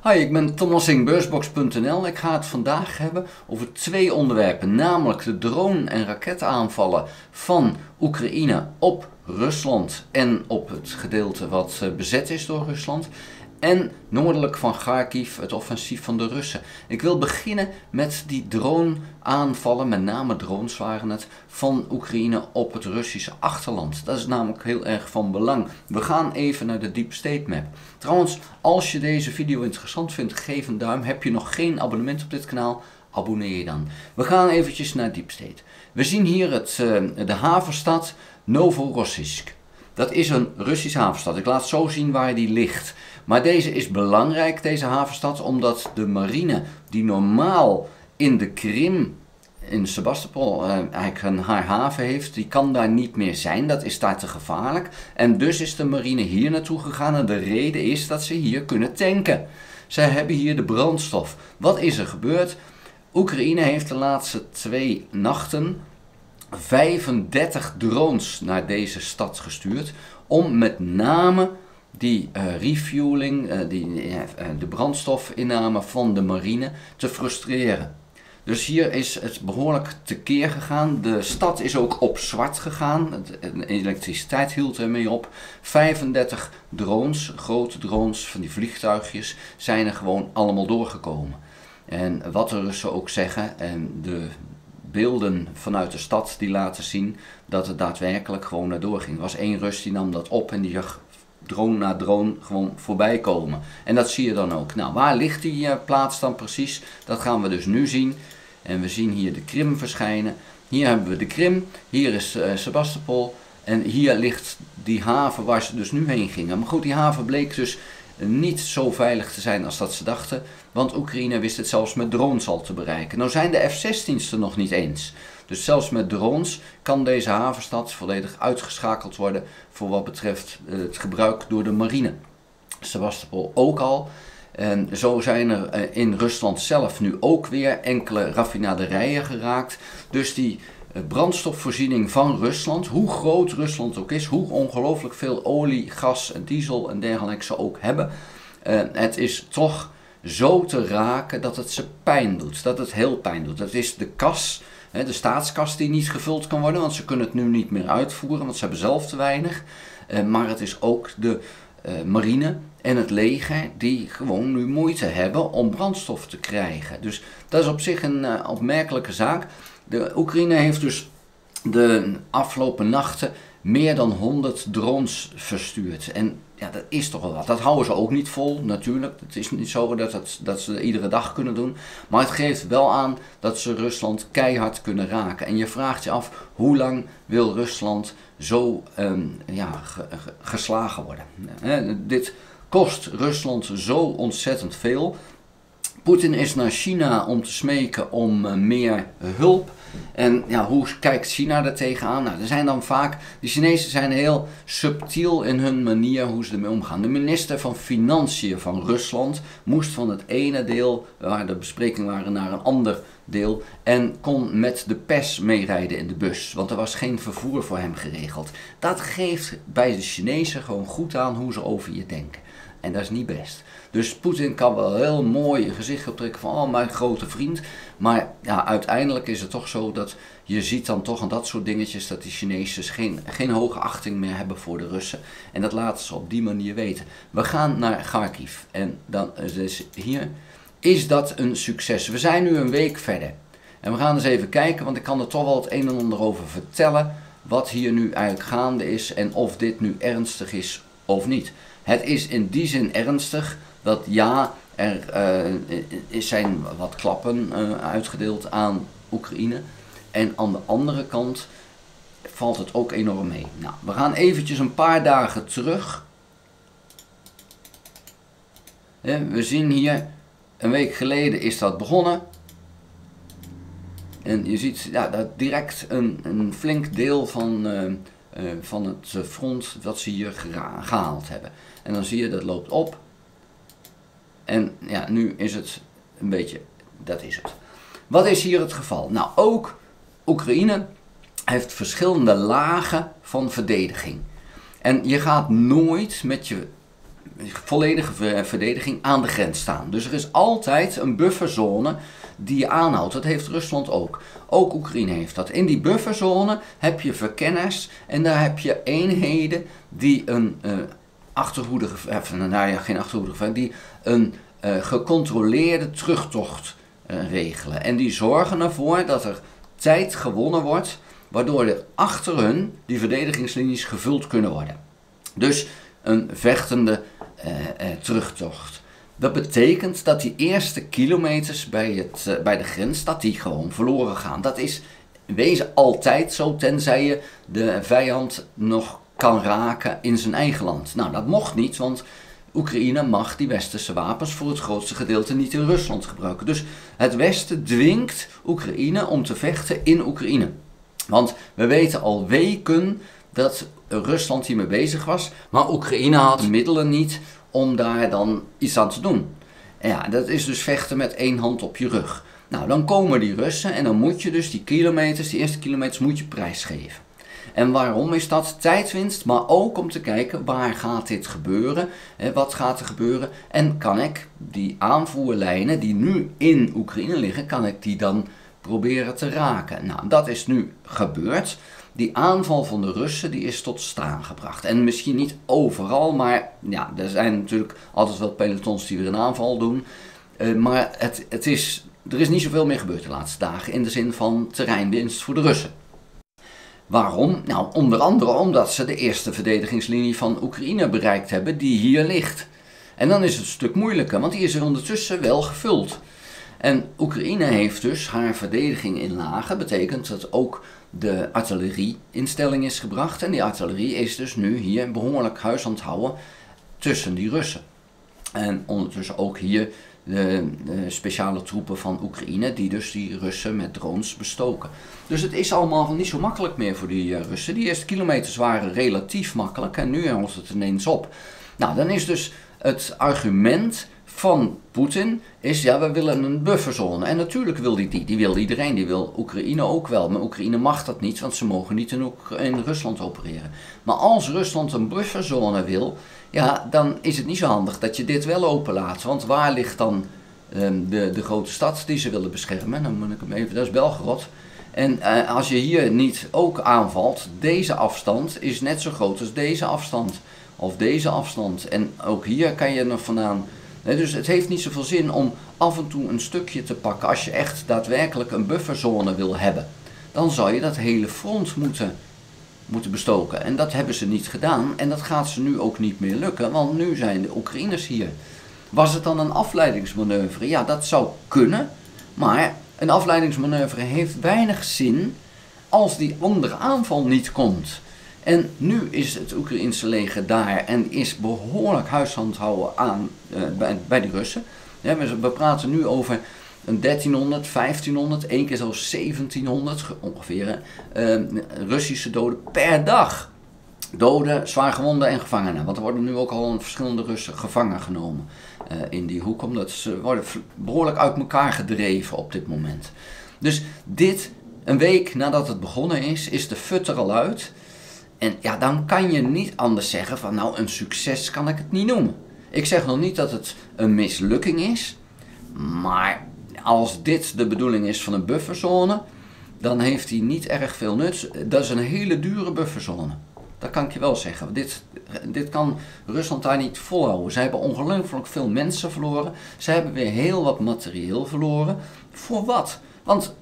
Hi, ik ben Thomas in Beursbox.nl. Ik ga het vandaag hebben over twee onderwerpen, namelijk de drone- en raketaanvallen van Oekraïne op Rusland en op het gedeelte wat bezet is door Rusland. En noordelijk van Kharkiv, het offensief van de Russen. Ik wil beginnen met die drone-aanvallen, met name drones waren het, van Oekraïne op het Russische achterland. Dat is namelijk heel erg van belang. We gaan even naar de Deep State Map. Trouwens, als je deze video interessant vindt, geef een duim. Heb je nog geen abonnement op dit kanaal? Abonneer je dan. We gaan eventjes naar Deep State. We zien hier de havenstad Novorossiysk. Dat is een Russische havenstad. Ik laat zo zien waar die ligt. Maar deze is belangrijk, deze havenstad, omdat de marine die normaal in de Krim, in Sebastopol, eigenlijk haar haven heeft, die kan daar niet meer zijn. Dat is daar te gevaarlijk. En dus is de marine hier naartoe gegaan en de reden is dat ze hier kunnen tanken. Zij hebben hier de brandstof. Wat is er gebeurd? Oekraïne heeft de laatste 2 nachten 35 drones naar deze stad gestuurd om met name die refueling, de brandstofinname van de marine te frustreren. Dus hier is het behoorlijk tekeer gegaan. De stad is ook op zwart gegaan. De elektriciteit hield ermee op. 35 drones, grote drones van die vliegtuigjes, zijn er gewoon allemaal doorgekomen. En wat de Russen ook zeggen, en de beelden vanuit de stad die laten zien dat het daadwerkelijk gewoon daardoor ging. Er was één Rus die nam dat op en die zag drone na drone gewoon voorbij komen. En dat zie je dan ook. Nou, waar ligt die plaats dan precies? Dat gaan we dus nu zien. En we zien hier de Krim verschijnen. Hier hebben we de Krim, hier is Sebastopol en hier ligt die haven waar ze dus nu heen gingen. Maar goed, die haven bleek dus niet zo veilig te zijn als dat ze dachten, want Oekraïne wist het zelfs met drones al te bereiken. Nou zijn de F-16's er nog niet eens. Dus zelfs met drones kan deze havenstad volledig uitgeschakeld worden voor wat betreft het gebruik door de marine. Sebastopol ook al. En zo zijn er in Rusland zelf nu ook weer enkele raffinaderijen geraakt. Dus die brandstofvoorziening van Rusland, hoe groot Rusland ook is, hoe ongelooflijk veel olie, gas, diesel en dergelijke ze ook hebben, het is toch zo te raken dat het ze pijn doet, dat het heel pijn doet. Dat is de kas, de staatskas die niet gevuld kan worden, want ze kunnen het nu niet meer uitvoeren, want ze hebben zelf te weinig. Maar het is ook de marine en het leger die gewoon nu moeite hebben om brandstof te krijgen. Dus dat is op zich een opmerkelijke zaak. De Oekraïne heeft dus de afgelopen nachten meer dan 100 drones verstuurd. En ja, dat is toch wel wat. Dat houden ze ook niet vol, natuurlijk. Het is niet zo dat ze iedere dag kunnen doen. Maar het geeft wel aan dat ze Rusland keihard kunnen raken. En je vraagt je af, hoe lang wil Rusland zo geslagen worden? Dit kost Rusland zo ontzettend veel. Poetin is naar China om te smeken om meer hulp. En ja, hoe kijkt China er tegenaan? Nou, er zijn dan vaak, de Chinezen zijn heel subtiel in hun manier hoe ze ermee omgaan. De minister van Financiën van Rusland moest van het ene deel, waar de besprekingen waren, naar een ander deel. En kon met de pers meerijden in de bus, want er was geen vervoer voor hem geregeld. Dat geeft bij de Chinezen gewoon goed aan hoe ze over je denken. En dat is niet best. Dus Poetin kan wel heel mooi een gezicht optrekken van, oh, mijn grote vriend. Maar ja, uiteindelijk is het toch zo dat je ziet dan toch aan dat soort dingetjes dat die Chinezen geen hoge achting meer hebben voor de Russen. En dat laten ze op die manier weten. We gaan naar Kharkiv. En dan dus hier is dat een succes. We zijn nu een week verder. En we gaan eens even kijken, want ik kan er toch wel het een en ander over vertellen. Wat hier nu eigenlijk gaande is en of dit nu ernstig is of niet. Het is in die zin ernstig dat ja, er zijn wat klappen uitgedeeld aan Oekraïne. En aan de andere kant valt het ook enorm mee. Nou, we gaan eventjes een paar dagen terug. We zien hier, een week geleden is dat begonnen. En je ziet ja, dat direct een flink deel van het front dat ze hier gehaald hebben. En dan zie je dat loopt op. En ja, nu is het een beetje, dat is het. Wat is hier het geval? Nou, ook Oekraïne heeft verschillende lagen van verdediging. En je gaat nooit met je volledige verdediging aan de grens staan. Dus er is altijd een bufferzone die je aanhoudt. Dat heeft Rusland ook. Ook Oekraïne heeft dat. In die bufferzone heb je verkenners en daar heb je eenheden die een die een gecontroleerde terugtocht regelen. En die zorgen ervoor dat er tijd gewonnen wordt, waardoor er achter hun die verdedigingslinies gevuld kunnen worden. Dus een vechtende terugtocht. Dat betekent dat die eerste kilometers bij de grens, dat die gewoon verloren gaan. Dat is in wezen altijd zo, tenzij je de vijand nog kan raken in zijn eigen land. Nou, dat mocht niet, want Oekraïne mag die westerse wapens voor het grootste gedeelte niet in Rusland gebruiken. Dus het Westen dwingt Oekraïne om te vechten in Oekraïne. Want we weten al weken dat Rusland hiermee bezig was, maar Oekraïne had de middelen niet om daar dan iets aan te doen. En ja, dat is dus vechten met één hand op je rug. Nou, dan komen die Russen en dan moet je dus die eerste kilometers moet je prijsgeven. En waarom is dat? Tijdwinst, maar ook om te kijken waar gaat dit gebeuren, wat gaat er gebeuren en kan ik die aanvoerlijnen die nu in Oekraïne liggen, kan ik die dan proberen te raken. Nou, dat is nu gebeurd. Die aanval van de Russen die is tot staan gebracht. En misschien niet overal, maar ja, er zijn natuurlijk altijd wel pelotons die weer een aanval doen. Maar er is niet zoveel meer gebeurd de laatste dagen in de zin van terreinwinst voor de Russen. Waarom? Nou, onder andere omdat ze de eerste verdedigingslinie van Oekraïne bereikt hebben die hier ligt. En dan is het een stuk moeilijker, want die is er ondertussen wel gevuld. En Oekraïne heeft dus haar verdediging in lagen, betekent dat ook de artillerieinstelling is gebracht. En die artillerie is dus nu hier behoorlijk huis aan het houden tussen die Russen. En ondertussen ook hier de speciale troepen van Oekraïne die dus die Russen met drones bestoken. Dus het is allemaal niet zo makkelijk meer voor die Russen. Die eerste kilometers waren relatief makkelijk en nu houdt het ineens op. Nou, dan is dus het argument van Poetin is, ja, we willen een bufferzone. En natuurlijk wil die wil iedereen, die wil Oekraïne ook wel. Maar Oekraïne mag dat niet, want ze mogen niet in Rusland opereren. Maar als Rusland een bufferzone wil, ja, dan is het niet zo handig dat je dit wel openlaat. Want waar ligt dan de grote stad die ze willen beschermen? Dan moet ik hem even, dat is Belgorod. En als je hier niet ook aanvalt, deze afstand is net zo groot als deze afstand. Of deze afstand. En ook hier kan je er vandaan. Dus het heeft niet zoveel zin om af en toe een stukje te pakken. Als je echt daadwerkelijk een bufferzone wil hebben, dan zou je dat hele front moeten bestoken. En dat hebben ze niet gedaan. En dat gaat ze nu ook niet meer lukken, want nu zijn de Oekraïners hier. Was het dan een afleidingsmanoeuvre? Ja, dat zou kunnen. Maar een afleidingsmanoeuvre heeft weinig zin als die andere aanval niet komt. En nu is het Oekraïense leger daar en is behoorlijk huisstand houden aan, bij de Russen. Ja, we praten nu over een 1300, 1500, één keer zelfs 1700 ongeveer Russische doden per dag. Doden, zwaargewonden en gevangenen. Want er worden nu ook al verschillende Russen gevangen genomen in die hoek. Omdat ze worden behoorlijk uit elkaar gedreven op dit moment. Dus dit, een week nadat het begonnen is de fut er al uit. En ja, dan kan je niet anders zeggen van nou, een succes kan ik het niet noemen. Ik zeg nog niet dat het een mislukking is. Maar als dit de bedoeling is van een bufferzone, dan heeft die niet erg veel nut. Dat is een hele dure bufferzone. Dat kan ik je wel zeggen. Dit kan Rusland daar niet volhouden. Ze hebben ongelooflijk veel mensen verloren. Ze hebben weer heel wat materieel verloren. Voor wat? Want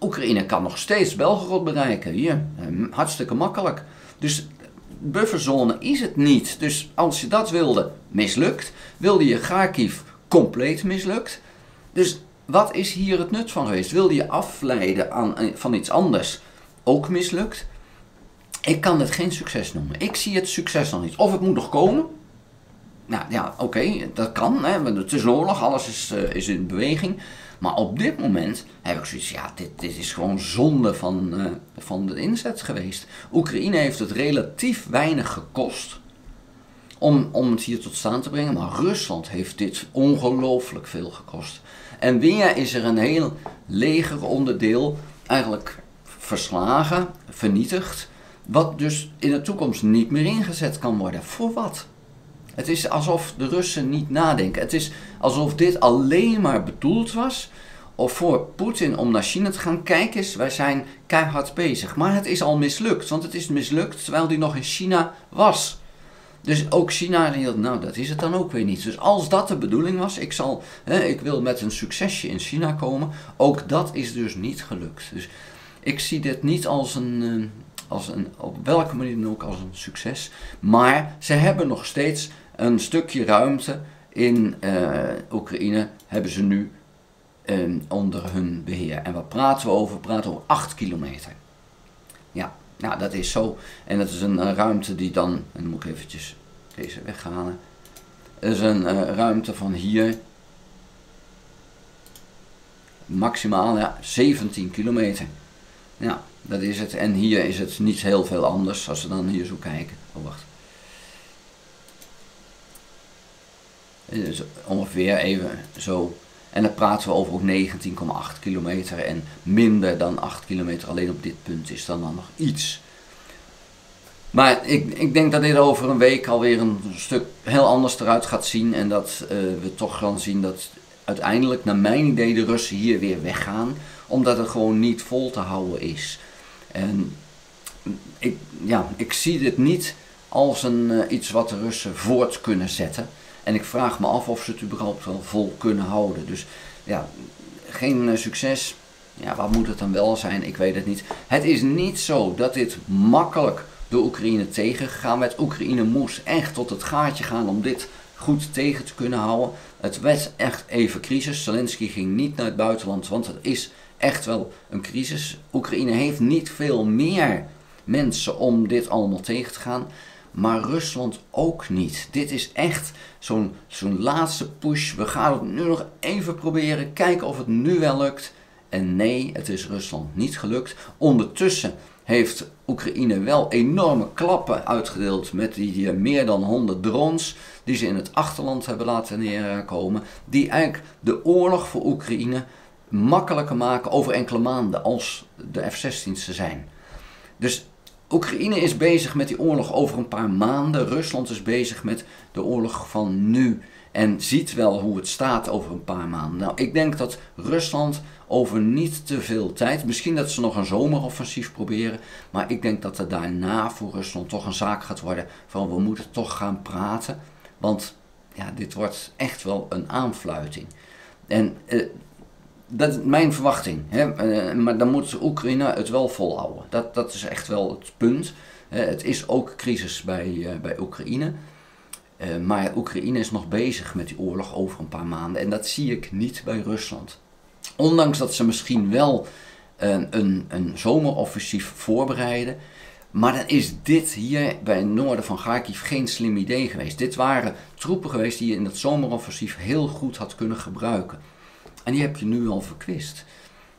Oekraïne kan nog steeds Belgorod bereiken. Hier, hartstikke makkelijk. Dus bufferzone is het niet. Dus als je dat wilde, mislukt. Wilde je Kharkiv, compleet mislukt. Dus wat is hier het nut van geweest? Wilde je afleiden van iets anders, ook mislukt? Ik kan het geen succes noemen. Ik zie het succes nog niet. Of het moet nog komen. Nou ja, oké, dat kan. Hè. Het is een oorlog, alles is in beweging. Maar op dit moment heb ik zoiets, ja, dit is gewoon zonde van de inzet geweest. Oekraïne heeft het relatief weinig gekost om het hier tot staan te brengen. Maar Rusland heeft dit ongelooflijk veel gekost. En weer is er een heel legeronderdeel eigenlijk verslagen, vernietigd. Wat dus in de toekomst niet meer ingezet kan worden. Voor wat? Het is alsof de Russen niet nadenken. Het is alsof dit alleen maar bedoeld was voor Poetin om naar China te gaan. Kijk eens, wij zijn keihard bezig. Maar het is al mislukt, want het is mislukt terwijl hij nog in China was. Dus ook China, nou dat is het dan ook weer niet. Dus als dat de bedoeling was, ik wil met een succesje in China komen, ook dat is dus niet gelukt. Dus ik zie dit niet als op welke manier dan ook als een succes. Maar ze hebben nog steeds een stukje ruimte in Oekraïne, hebben ze nu onder hun beheer. En wat praten we over? We praten over 8 kilometer. Ja, nou dat is zo. En dat is een ruimte die dan, en dan moet ik eventjes deze weghalen. Dat is een ruimte van hier maximaal 17 kilometer. Ja, dat is het. En hier is het niet heel veel anders als we dan hier zo kijken. Oh, wacht. Dus ongeveer even zo. En dan praten we over ook 19,8 kilometer en minder dan 8 kilometer. Alleen op dit punt is dan nog iets. Maar ik denk dat dit over een week alweer een stuk heel anders eruit gaat zien. En dat we toch gaan zien dat uiteindelijk, naar mijn idee, de Russen hier weer weggaan. Omdat het gewoon niet vol te houden is. En ik zie dit niet als iets wat de Russen voort kunnen zetten. En ik vraag me af of ze het überhaupt wel vol kunnen houden. Dus ja, geen succes. Ja, wat moet het dan wel zijn? Ik weet het niet. Het is niet zo dat dit makkelijk door Oekraïne tegengegaan werd. Oekraïne moest echt tot het gaatje gaan om dit goed tegen te kunnen houden. Het werd echt even crisis. Zelensky ging niet naar het buitenland, want het is echt wel een crisis. Oekraïne heeft niet veel meer mensen om dit allemaal tegen te gaan. Maar Rusland ook niet. Dit is echt zo'n laatste push. We gaan het nu nog even proberen. Kijken of het nu wel lukt. En nee, het is Rusland niet gelukt. Ondertussen heeft Oekraïne wel enorme klappen uitgedeeld met die meer dan 100 drones die ze in het achterland hebben laten neerkomen. Die eigenlijk de oorlog voor Oekraïne makkelijker maken over enkele maanden als de F-16's zijn. Dus Oekraïne is bezig met die oorlog over een paar maanden. Rusland is bezig met de oorlog van nu. En ziet wel hoe het staat over een paar maanden. Nou, ik denk dat Rusland over niet te veel tijd, misschien dat ze nog een zomeroffensief proberen, maar ik denk dat er daarna voor Rusland toch een zaak gaat worden van we moeten toch gaan praten. Want ja, dit wordt echt wel een aanfluiting. En dat is mijn verwachting. Maar dan moet Oekraïne het wel volhouden. Dat is echt wel het punt. Het is ook crisis bij Oekraïne. Maar Oekraïne is nog bezig met die oorlog over een paar maanden. En dat zie ik niet bij Rusland. Ondanks dat ze misschien wel een zomeroffensief voorbereiden. Maar dan is dit hier bij het noorden van Kharkiv geen slim idee geweest. Dit waren troepen geweest die je in dat zomeroffensief heel goed had kunnen gebruiken. En die heb je nu al verkwist.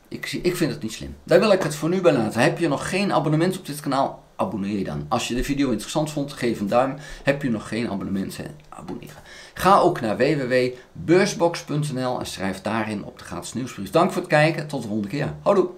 Ik vind het niet slim. Daar wil ik het voor nu bij laten. Heb je nog geen abonnement op dit kanaal? Abonneer je dan. Als je de video interessant vond, geef een duim. Heb je nog geen abonnement? Abonneren. Ga ook naar www.beursbox.nl en schrijf daarin op de gratis nieuwsbrief. Dank voor het kijken. Tot de volgende keer. Houdoe.